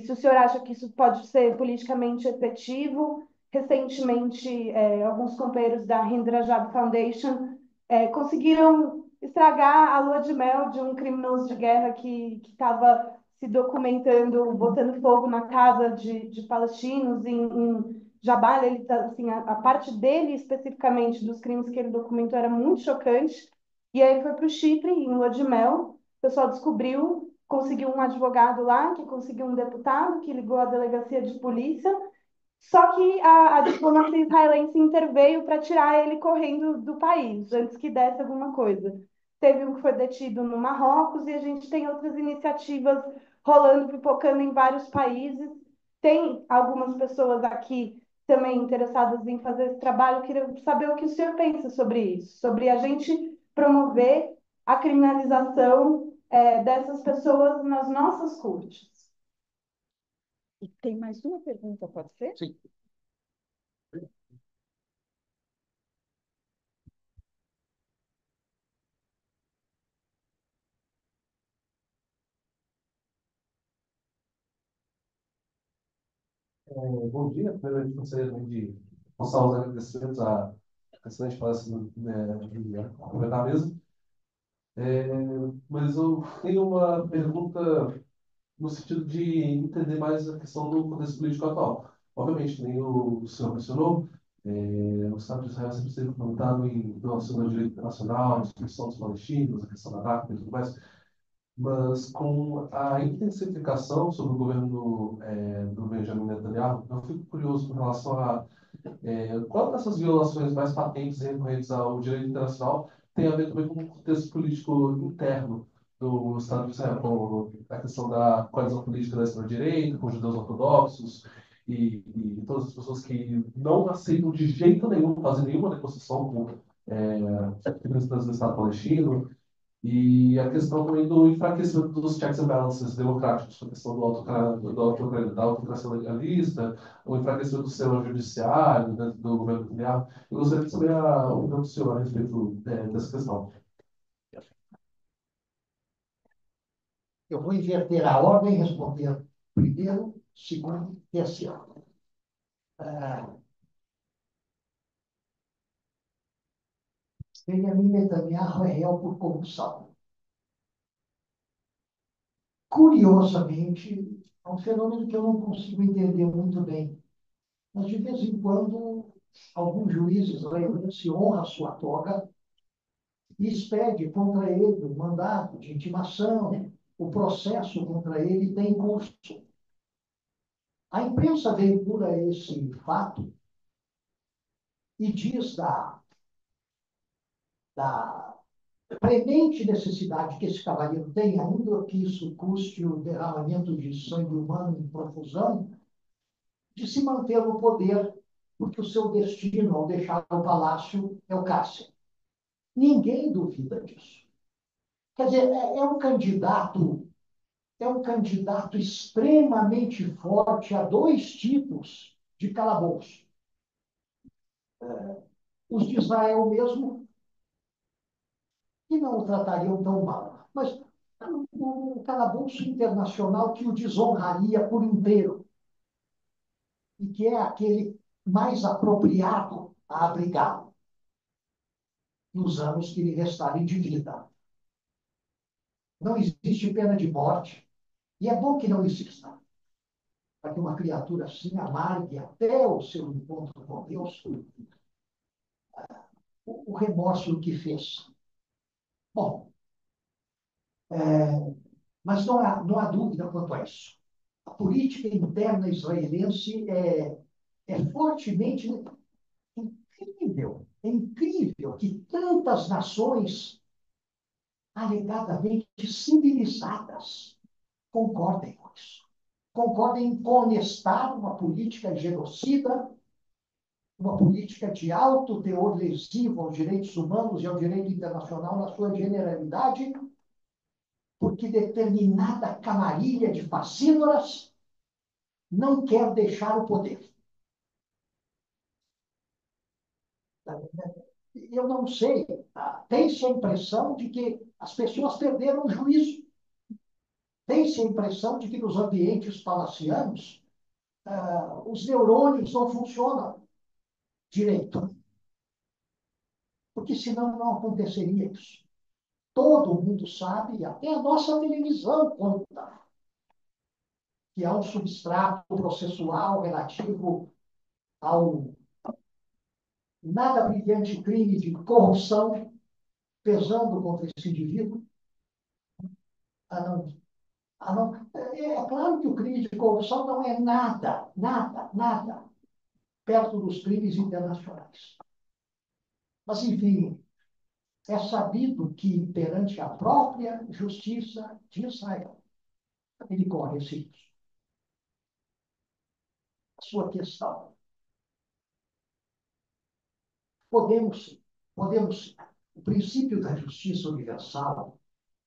se o senhor acha que isso pode ser politicamente efetivo. Recentemente, alguns companheiros da Hind Rajab Foundation conseguiram estragar a lua de mel de um criminoso de guerra que estava se documentando, botando fogo na casa de palestinos em Jabal. Ele tá, assim, a parte dele especificamente dos crimes que ele documentou era muito chocante. E aí ele foi para o Chipre em lua de mel. O pessoal descobriu, conseguiu um advogado lá, que conseguiu um deputado, que ligou à delegacia de polícia. Só que a diplomacia israelense interveio para tirar ele correndo do país, antes que desse alguma coisa. Teve um que foi detido no Marrocos, e a gente tem outras iniciativas rolando, pipocando em vários países. Tem algumas pessoas aqui também interessadas em fazer esse trabalho. Eu queria saber o que o senhor pensa sobre isso, sobre a gente promover a criminalização dessas pessoas nas nossas cortes. E tem mais uma pergunta, pode ser? Sim. Bom dia. Primeiramente, gostaria de passar os agradecimentos à excelente palestra da mesa. Mas eu tenho uma pergunta no sentido de entender mais a questão do contexto político atual. Obviamente, que nem o senhor mencionou, o Estado de Israel sempre esteve fundamentado em relação ao direito internacional, a discussão dos palestinos, a questão da DACA e tudo mais. Mas com a intensificação sobre o governo do Benjamin Netanyahu, eu fico curioso com relação a qual dessas violações mais patentes e recorrentes ao direito internacional tem a ver também com o contexto político interno do Estado de Israel, com a questão da coalizão política da extrema-direita, com os judeus ortodoxos e todas as pessoas que não aceitam de jeito nenhum fazer nenhuma negociação com representantes do Estado palestino. E a questão também do enfraquecimento dos checks and balances democráticos, a questão da autocracia legalista, o enfraquecimento do sistema judiciário dentro do governo Netanyahu. Eu gostaria de saber a opinião do senhor a respeito dessa questão. Eu vou inverter a ordem e responder primeiro, segundo e terceiro. Benjamin Netanyahu é réu por corrupção. Curiosamente, é um fenômeno que eu não consigo entender muito bem. Mas, de vez em quando, algum juiz israelense honra a sua toga e expede contra ele o mandato de intimação. O processo contra ele tem curso. A imprensa veicula esse fato e diz da premente necessidade que esse cavalheiro tem, ainda que isso custe o derramamento de sangue humano em profusão, de se manter no poder, porque o seu destino ao deixar o palácio é o cárcere. Ninguém duvida disso. Quer dizer, é um candidato extremamente forte a dois tipos de calabouço. Os de Israel mesmo, que não o tratariam tão mal, mas um calabouço internacional que o desonraria por inteiro, e que é aquele mais apropriado a abrigá-lo nos anos que lhe restarem de vida. Não existe pena de morte, e é bom que não exista, para que uma criatura assim amargue até o seu encontro com Deus o remorso do que fez. Bom, mas não há dúvida quanto a isso. A política interna israelense é fortemente incrível. É incrível que tantas nações alegadamente civilizadas concordem com isso. Concordem em conestar uma política genocida, uma política de alto teor lesivo aos direitos humanos e ao direito internacional na sua generalidade, porque determinada camarilha de fascínoras não quer deixar o poder. Eu não sei, tem-se a impressão de que as pessoas perderam o juízo. Tem-se a impressão de que nos ambientes palacianos os neurônios não funcionam direito. Porque senão não aconteceria isso. Todo mundo sabe, até a nossa televisão conta, que há um substrato processual relativo ao nada brilhante crime de corrupção pesando contra esse indivíduo. Ah, não. Ah, não. É claro que o crime de corrupção não é nada, nada, nada perto dos crimes internacionais. Mas, enfim, é sabido que, perante a própria justiça de Israel, ele corre esse risco. A sua questão. Podemos sim. O princípio da justiça universal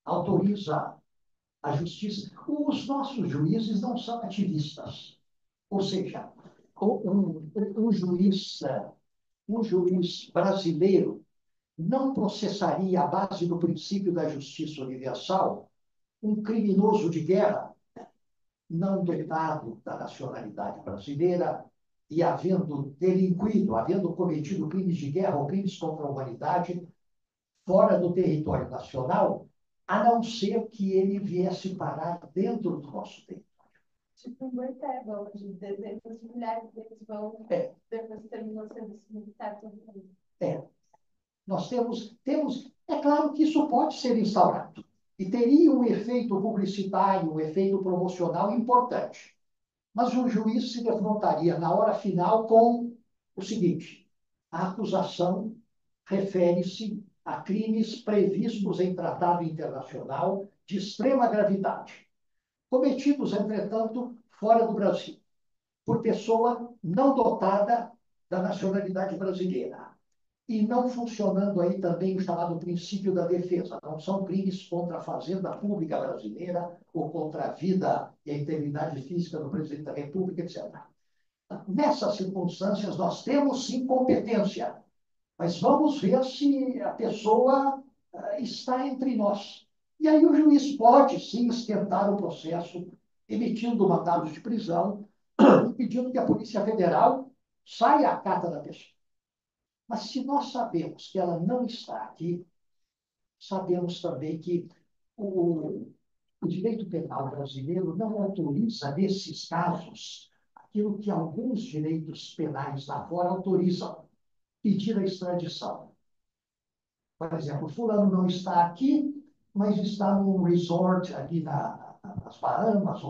autoriza a justiça. Os nossos juízes não são ativistas. Ou seja, um juiz brasileiro não processaria, à base do princípio da justiça universal, um criminoso de guerra não dotado da nacionalidade brasileira e havendo delinquido, havendo cometido crimes de guerra ou crimes contra a humanidade fora do território nacional, a não ser que ele viesse parar dentro do nosso território. Tipo um Ortega, onde dezenas de milhares deles vão, depois terminam sendo militares. Nós temos. É claro que isso pode ser instaurado. E teria um efeito publicitário, um efeito promocional importante. Mas o juiz se defrontaria na hora final com o seguinte: a acusação refere-se a crimes previstos em tratado internacional de extrema gravidade, cometidos, entretanto, fora do Brasil, por pessoa não dotada da nacionalidade brasileira. E não funcionando aí também o chamado princípio da defesa. Não são crimes contra a fazenda pública brasileira ou contra a vida e a integridade física do presidente da República, etc. Nessas circunstâncias, nós temos sim competência, mas vamos ver se a pessoa está entre nós. E aí o juiz pode sim esquentar o processo, emitindo mandados de prisão e pedindo que a Polícia Federal saia à cata da pessoa. Mas se nós sabemos que ela não está aqui, sabemos também que o direito penal brasileiro não autoriza, nesses casos, aquilo que alguns direitos penais lá fora autorizam, pedir a extradição. Por exemplo, fulano não está aqui, mas está num resort aqui nas Bahamas.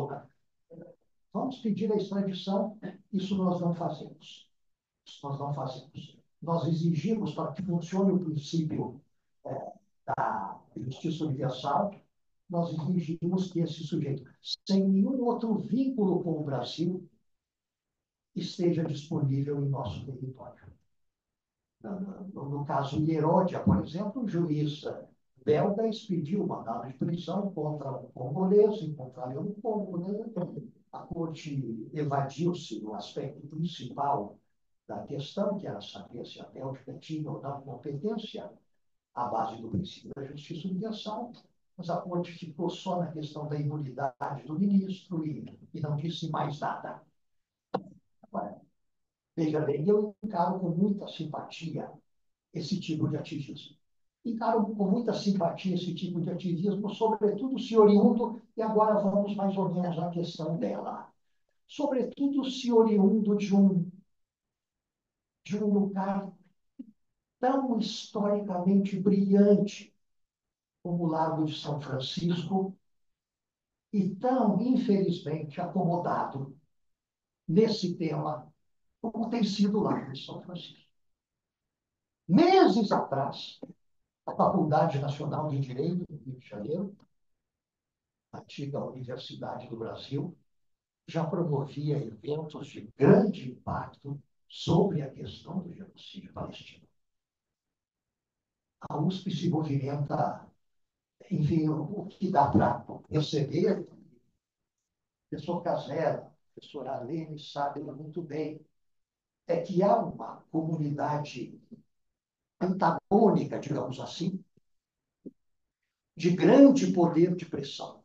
Vamos pedir a extradição, isso nós não fazemos. Isso nós não fazemos. Nós exigimos, para que funcione o princípio da justiça universal, nós exigimos que esse sujeito, sem nenhum outro vínculo com o Brasil, esteja disponível em nosso território. No caso Hieródia, por exemplo, o juiz belga expediu mandado de prisão contra um congolês, encontraram no Congo, né? A corte evadiu-se no aspecto principal da questão, que era saber se a Bélgica tinha ou não competência à base do princípio da justiça universal, mas a corte ficou só na questão da imunidade do ministro e não disse mais nada. Agora, veja bem, eu encaro com muita simpatia esse tipo de ativismo. Encaro com muita simpatia esse tipo de ativismo, sobretudo se oriundo, e agora vamos mais ou menos à questão dela, sobretudo se oriundo de um lugar tão historicamente brilhante como o Largo de São Francisco e tão, infelizmente, acomodado nesse tema como tem sido o Largo de São Francisco. Meses atrás, a Faculdade Nacional de Direito do Rio de Janeiro, antiga Universidade do Brasil, já promovia eventos de grande impacto sobre a questão do genocídio palestino. A USP se movimenta, enfim, o que dá para perceber, o professor Casella, o professor Arlene sabem muito bem, é que há uma comunidade antagônica, digamos assim, de grande poder de pressão.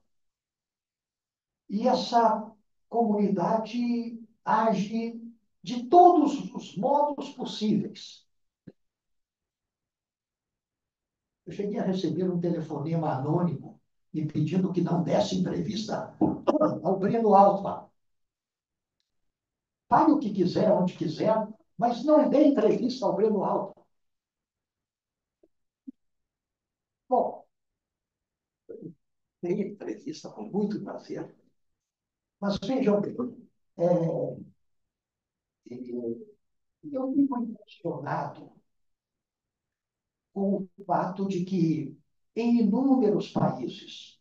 E essa comunidade age de todos os modos possíveis. Eu cheguei a receber um telefonema anônimo me pedindo que não desse entrevista ao Breno Altman. Fale o que quiser, onde quiser, mas não dê entrevista ao Breno Altman. Bom, dei entrevista com muito prazer. Mas vejam bem, eu fico impressionado com o fato de que, em inúmeros países,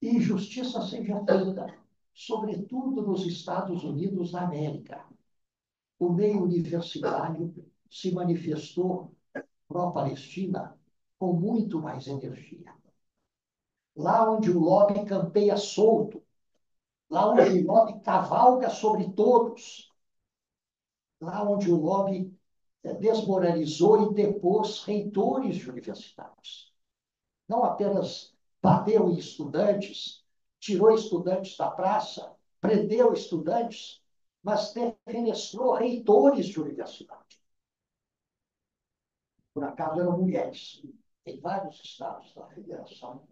injustiça seja feita, sobretudo nos Estados Unidos da América. O meio universitário se manifestou pró-Palestina com muito mais energia. Lá onde o lobby campeia solto, lá onde o lobby cavalga sobre todos, lá onde o lobby desmoralizou e depôs reitores de universidades. Não apenas bateu em estudantes, tirou estudantes da praça, prendeu estudantes, mas defenestrou reitores de universidade. Por acaso eram mulheres, em vários estados da federação,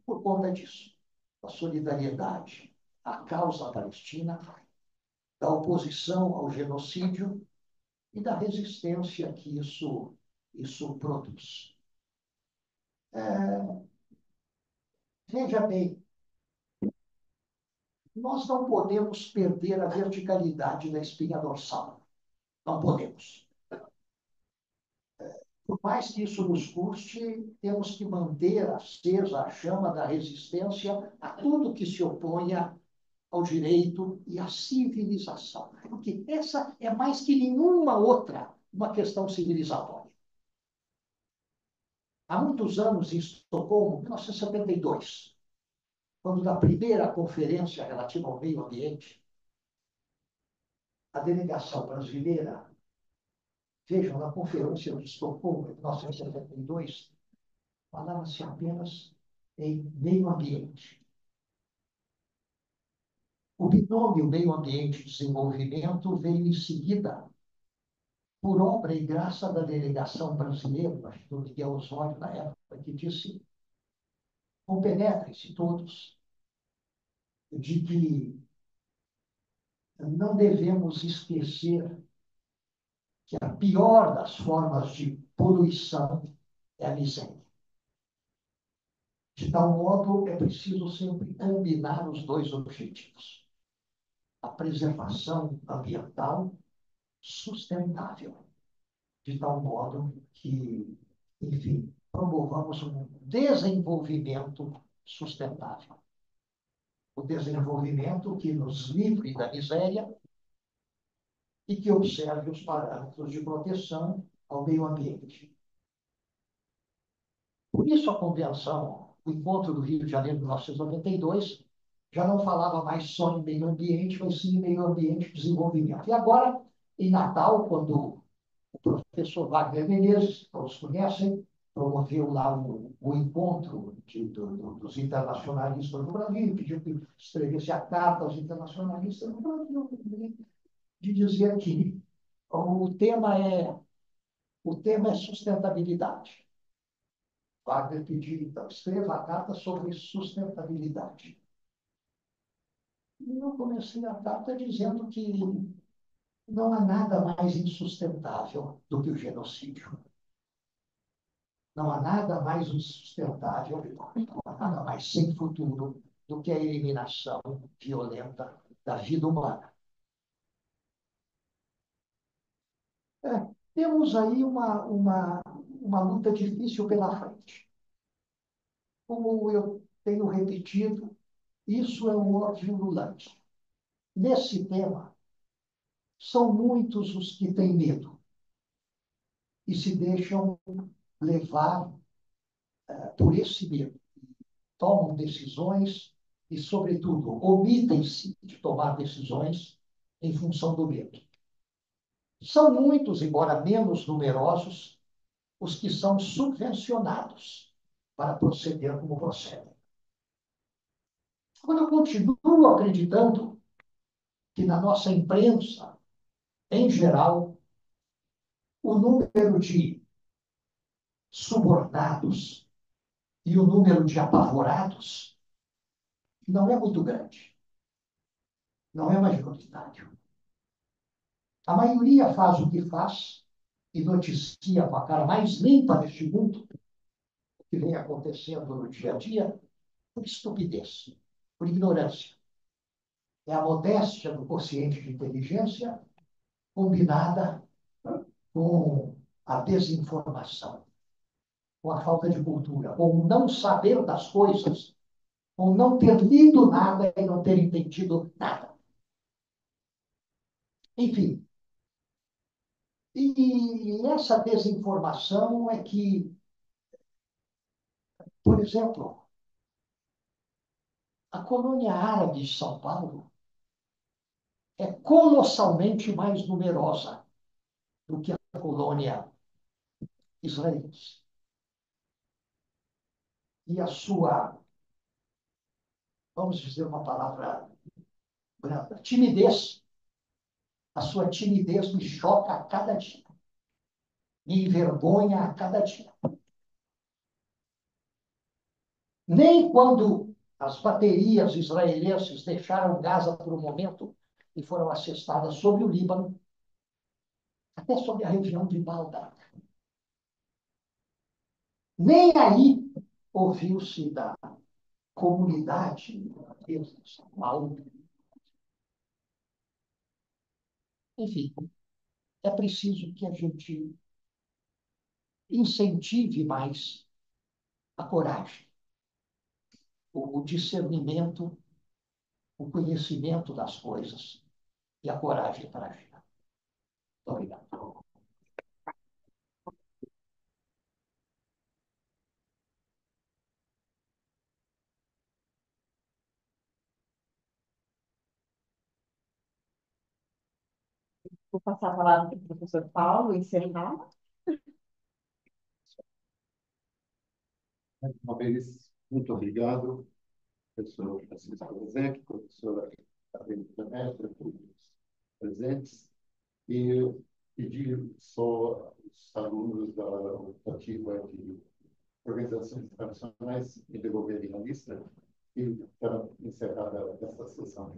por conta disso, da solidariedade à causa palestina, da oposição ao genocídio e da resistência que isso produz. Veja bem, nós não podemos perder a verticalidade da espinha dorsal. Não podemos. Por mais que isso nos custe, temos que manter acesa a chama da resistência a tudo que se oponha ao direito e à civilização. Porque essa é mais que nenhuma outra uma questão civilizatória. Há muitos anos, em Estocolmo, 1972, quando na primeira conferência relativa ao meio ambiente, a delegação brasileira, vejam, na conferência de Estocolmo, em 1972, falava-se apenas em meio ambiente. O binômio meio ambiente e desenvolvimento veio em seguida, por obra e graça da delegação brasileira, do Miguel Osório, na época, que disse: compenetrem-se todos de que não devemos esquecer que a pior das formas de poluição é a miséria. De tal modo, é preciso sempre combinar os dois objetivos: a preservação ambiental sustentável, de tal modo que, enfim, promovamos um desenvolvimento sustentável. O desenvolvimento que nos livre da miséria e que observe os parâmetros de proteção ao meio ambiente. Por isso, a Convenção, o Encontro do Rio de Janeiro de 1992, já não falava mais só em meio ambiente, mas sim em meio ambiente e desenvolvimento. E agora, em Natal, quando o professor Wagner Menezes, que todos conhecem, promoveu lá o encontro dos internacionalistas do Brasil, pediu que escrevesse a carta aos internacionalistas do Brasil, de dizer que o tema é sustentabilidade. Wagner pediu, então, escreva a carta sobre sustentabilidade. E eu comecei a carta dizendo que não há nada mais insustentável do que o genocídio. Não há nada mais insustentável, não há nada mais sem futuro do que a eliminação violenta da vida humana. Temos aí uma luta difícil pela frente. Como eu tenho repetido, isso é um ódio ululante. Nesse tema, são muitos os que têm medo e se deixam levar por esse medo. Tomam decisões e, sobretudo, omitem-se de tomar decisões em função do medo. São muitos, embora menos numerosos, os que são subvencionados para proceder como procedem. Quando eu continuo acreditando que na nossa imprensa, em geral, o número de subornados e o número de apavorados não é muito grande, não é majoritário. A maioria faz o que faz e noticia com a cara mais limpa deste mundo o que vem acontecendo no dia a dia por estupidez, por ignorância. É a modéstia do quociente de inteligência combinada com a desinformação, com a falta de cultura, com o não saber das coisas, com não ter lido nada e não ter entendido nada. Enfim, e essa desinformação é que, por exemplo, a colônia árabe de São Paulo é colossalmente mais numerosa do que a colônia israelense. E a sua, vamos dizer uma palavra branda, timidez, a sua timidez me choca a cada dia, me envergonha a cada dia. Nem quando as baterias israelenses deixaram Gaza por um momento e foram assestadas sobre o Líbano, até sobre a região de Balda. Nem aí ouviu-se da comunidade de São Paulo. Enfim, é preciso que a gente incentive mais a coragem, o discernimento, o conhecimento das coisas e a coragem para agir. Muito obrigado. Vou passar a palavra para o professor Paulo, encerrar. Mais uma vez, muito obrigado, professor Francisco Lezec, professora Carolina Mestre, todos presentes. E eu pedi só aos alunos da optativa de organizações internacionais me devolverem a lista e para encerrada essa sessão.